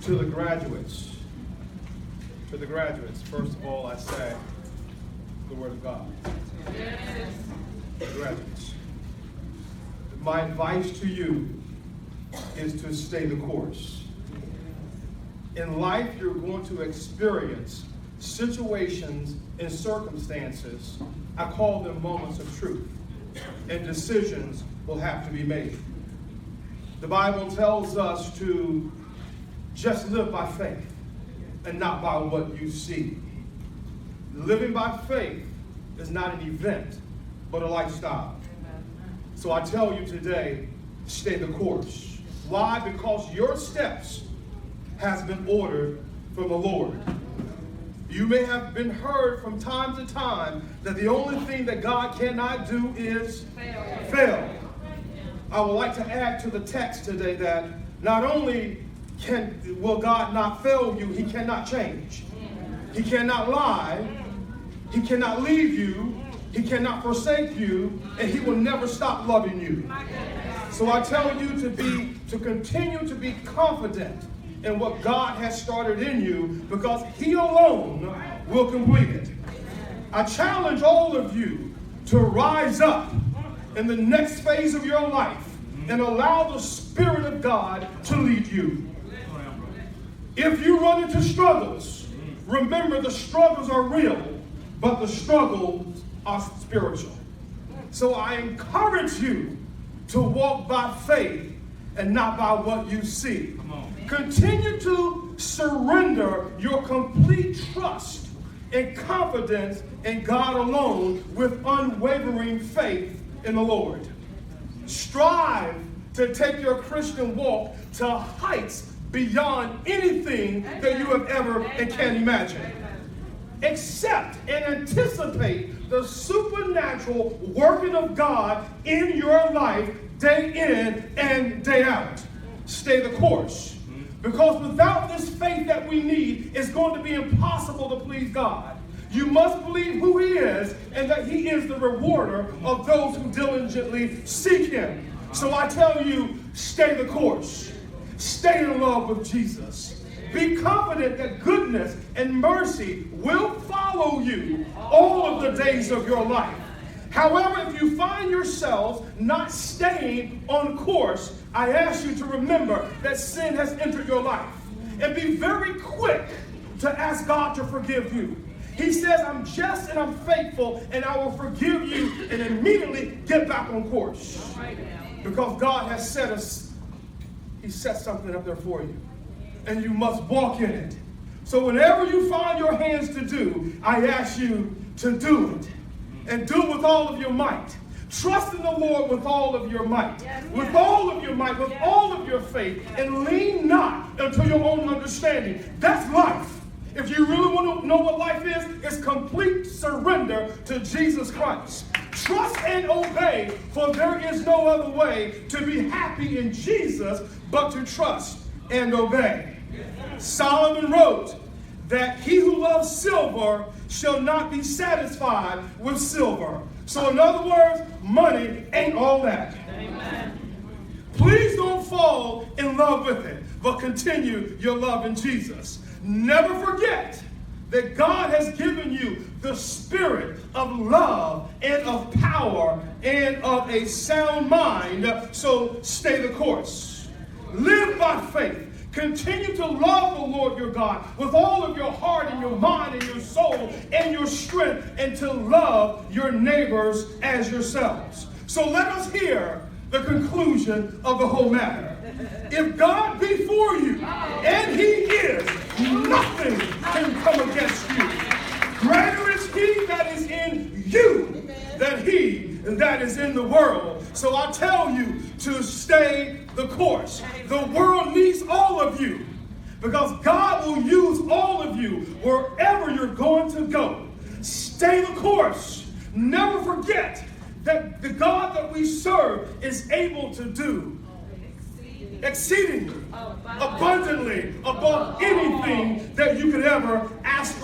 To the graduates, first of all, I say the Word of God. The graduates. My advice to you is to stay the course. In life, you're going to experience situations and circumstances, I call them moments of truth, and decisions will have to be made. The Bible tells us to just live by faith and not by what you see. Living by faith is not an event, but a lifestyle. So I tell you today, stay the course. Why? Because your steps has been ordered from the Lord. You may have been heard from time to time that the only thing that God cannot do is fail. I would like to add to the text today that not only will God not fail you, He cannot change. He cannot lie. He cannot leave you. He cannot forsake you. And He will never stop loving you. So I tell you to continue to be confident in what God has started in you, because He alone will complete it. I challenge all of you to rise up in the next phase of your life and allow the Spirit of God to lead you. If you run into struggles, remember the struggles are real, but the struggles are spiritual. So I encourage you to walk by faith and not by what you see. Continue to surrender your complete trust and confidence in God alone with unwavering faith in the Lord. Strive to take your Christian walk to heights beyond anything that you have ever and can imagine. Accept and anticipate the supernatural working of God in your life day in and day out. Stay the course. Because without this faith that we need, it's going to be impossible to please God. You must believe who He is and that He is the rewarder of those who diligently seek Him. So I tell you, stay the course. Stay in love with Jesus. Be confident that goodness and mercy will follow you all of the days of your life. However, if you find yourselves not staying on course, I ask you to remember that sin has entered your life. And be very quick to ask God to forgive you. He says, I'm just and I'm faithful, and I will forgive you, and immediately get back on course. Because God has set us, He set something up there for you. And you must walk in it. So whenever you find your hands to do, I ask you to do it. And do it with all of your might. Trust in the Lord with all of your might. With all of your might, with all of your faith. And lean not unto your own understanding. That's life. If you really want to know what life is, it's complete surrender to Jesus Christ. Trust and obey, for there is no other way to be happy in Jesus but to trust and obey. Solomon wrote that he who loves silver shall not be satisfied with silver. So in other words, money ain't all that. Amen. Please don't fall in love with it, but continue your love in Jesus. Never forget that God has given you the spirit of love and of power and of a sound mind. So stay the course. Live by faith. Continue to love the Lord your God with all of your heart and your mind and your soul and your strength, and to love your neighbors as yourselves. So let us hear the conclusion of the whole matter. If God be for you, and He is, nothing can come against you. Greater is He that is in you than he that is in the world. So I tell you to stay the course. The world needs all of you, because God will use all of you wherever you're going to go. Stay the course. Never forget that the God that we serve is able to do exceedingly, abundantly, above anything that you could ever ask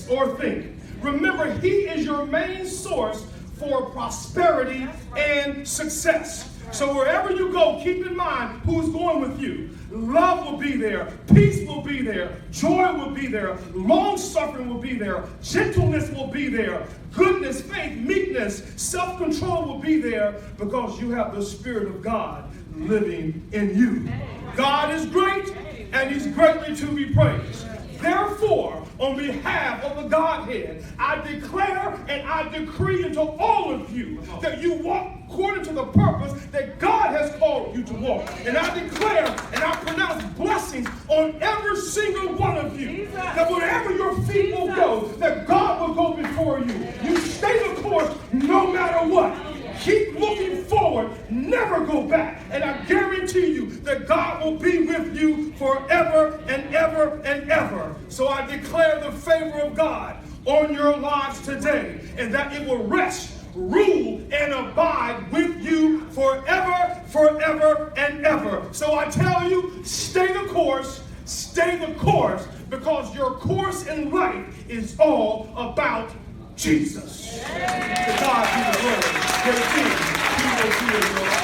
or think. Remember, He is your main source for prosperity and success. So wherever you go, keep in mind who's going with you. Love will be there. Peace will be there. Joy will be there. Long-suffering will be there. Gentleness will be there. Goodness, faith, meekness, self-control will be there because you have the Spirit of God living in you. God is great and he's greatly to be praised. Therefore, on behalf of the Godhead, I declare and I decree into all of you that you walk according to the purpose that God has called you to walk. And I declare and I pronounce blessings on every single one of you. That wherever your feet will go, that God will go before you. You stay the course no matter what. Keep looking forward, never go back. And I guarantee you that God will be with you forever and ever and ever. So I declare the favor of God on your lives today, and that it will rest, rule, and abide with you forever, forever, and ever. So I tell you, stay the course, because your course in life is all about Jesus. To God be the glory. Great things he will do in your life.